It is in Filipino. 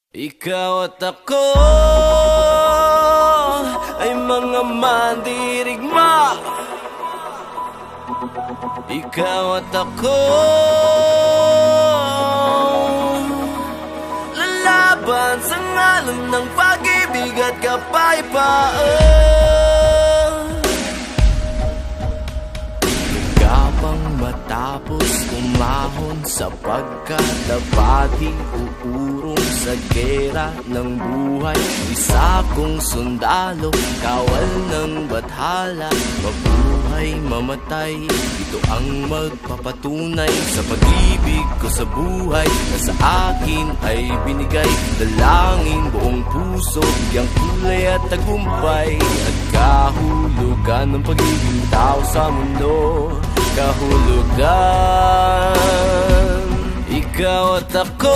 Ikaw at ako ay mga mandirigma. Ikaw at ako lalaban sa ngalan ng pag-ibig at kapayapaan. Gapang matapos umahon sapagkat dapat uurong sa gera ng buhay. Isa kong sundalo, kawal ng bathala, mabuhay, mamatay, ito ang magpapatunay sa pag-ibig ko sa buhay na sa akin ay binigay. Dalangin buong puso, biyang kulay at tagumpay at kahulugan ng pagiging tao sa mundo. Kahulugan, ikaw at ako.